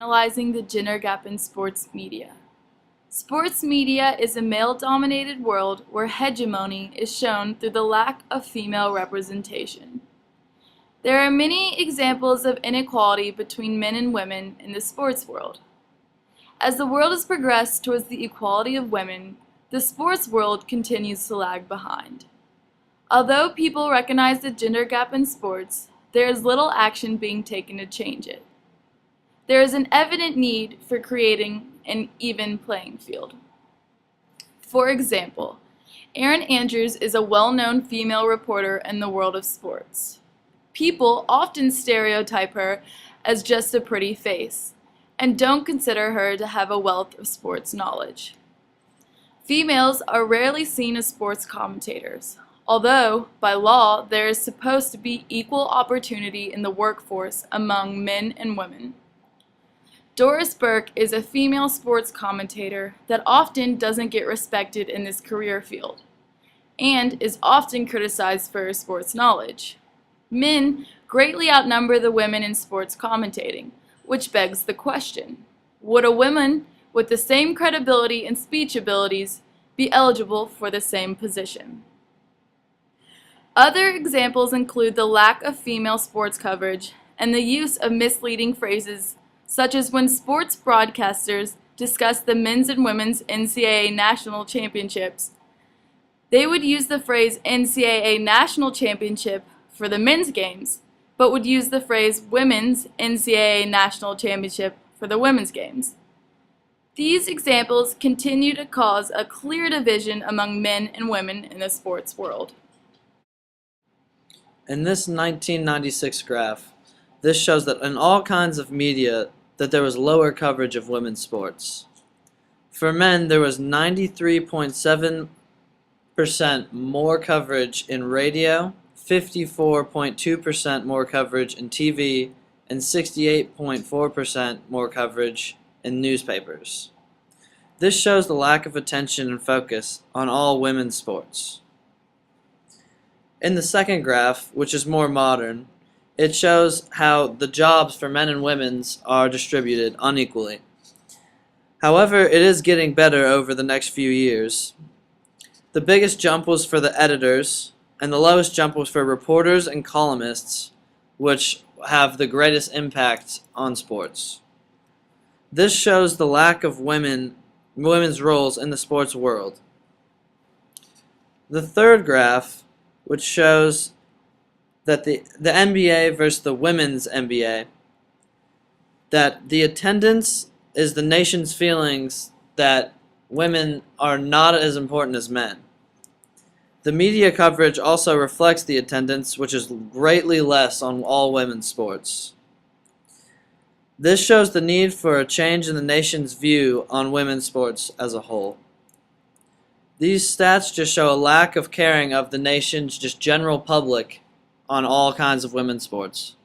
Analyzing the gender gap in sports media. Sports media is a male-dominated world where hegemony is shown through the lack of female representation. There are many examples of inequality between men and women in the sports world. As the world has progressed towards the equality of women, the sports world continues to lag behind. Although people recognize the gender gap in sports, there is little action being taken to change it. There is an evident need for creating an even playing field. For example, Erin Andrews is a well-known female reporter in the world of sports. People often stereotype her as just a pretty face, and don't consider her to have a wealth of sports knowledge. Females are rarely seen as sports commentators, although, by law, there is supposed to be equal opportunity in the workforce among men and women. Doris Burke is a female sports commentator that often doesn't get respected in this career field, and is often criticized for her sports knowledge. Men greatly outnumber the women in sports commentating, which begs the question, would a woman with the same credibility and speech abilities be eligible for the same position? Other examples include the lack of female sports coverage and the use of misleading phrases such as when sports broadcasters discuss the men's and women's NCAA national championships, they would use the phrase NCAA national championship for the men's games, but would use the phrase women's NCAA national championship for the women's games. These examples continue to cause a clear division among men and women in the sports world. In this 1996 graph, this shows that in all kinds of media that there was lower coverage of women's sports. For men, there was 93.7% more coverage in radio, 54.2% more coverage in TV, and 68.4% more coverage in newspapers. This shows the lack of attention and focus on all women's sports. In the second graph, which is more modern, it shows how the jobs for men and women's are distributed unequally. However, it is getting better over the next few years. The biggest jump was for the editors, and the lowest jump was for reporters and columnists, which have the greatest impact on sports. This shows the lack of women's roles in the sports world. The third graph, which shows that the NBA versus the women's NBA, that the attendance is the nation's feelings that women are not as important as men. The media coverage also reflects the attendance, which is greatly less on all women's sports. This shows the need for a change in the nation's view on women's sports as a whole. These stats just show a lack of caring of the nation's just general public on all kinds of women's sports.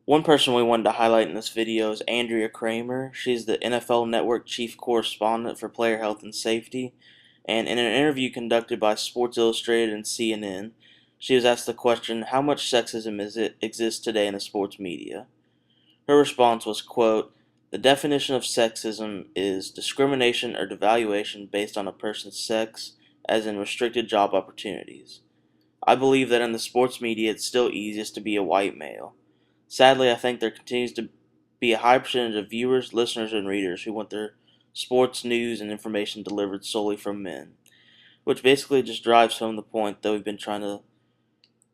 One person we wanted to highlight in this video is Andrea Kramer. She's the NFL Network Chief Correspondent for Player Health and Safety, and in an interview conducted by Sports Illustrated and CNN, she was asked the question, how much sexism exists today in the sports media? Her response was, quote, "The definition of sexism is discrimination or devaluation based on a person's sex, as in restricted job opportunities. I believe that in the sports media it's still easiest to be a white male. Sadly, I think there continues to be a high percentage of viewers, listeners, and readers who want their sports news and information delivered solely from men," which basically just drives home the point that we've been trying to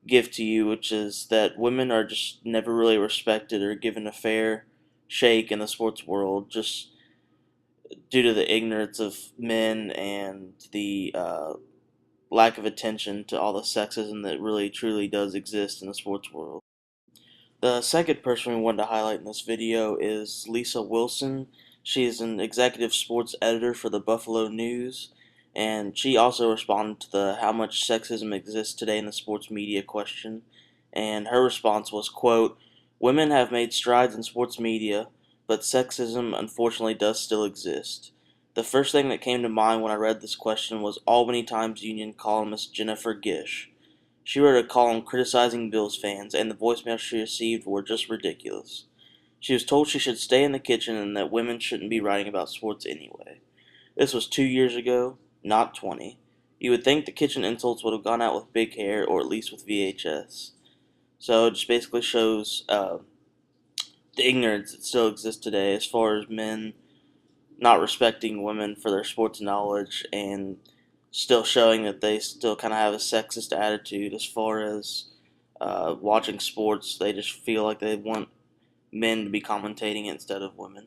give to you, which is that women are just never really respected or given a fair shake in the sports world, just due to the ignorance of men and the lack of attention to all the sexism that really truly does exist in the sports world. The second person we wanted to highlight in this video is Lisa Wilson. She is an executive sports editor for the Buffalo News, and she also responded to the how much sexism exists today in the sports media question, and her response was, quote, "Women have made strides in sports media, but sexism unfortunately does still exist. The first thing that came to mind when I read this question was Albany Times Union columnist Jennifer Gish. She wrote a column criticizing Bills fans, and the voicemails she received were just ridiculous. She was told she should stay in the kitchen and that women shouldn't be writing about sports anyway. This was 2 years ago, not 20. You would think the kitchen insults would have gone out with big hair or at least with VHS. So it just basically shows the ignorance that still exists today as far as men not respecting women for their sports knowledge and still showing that they still kind of have a sexist attitude as far as watching sports. They just feel like they want men to be commentating instead of women.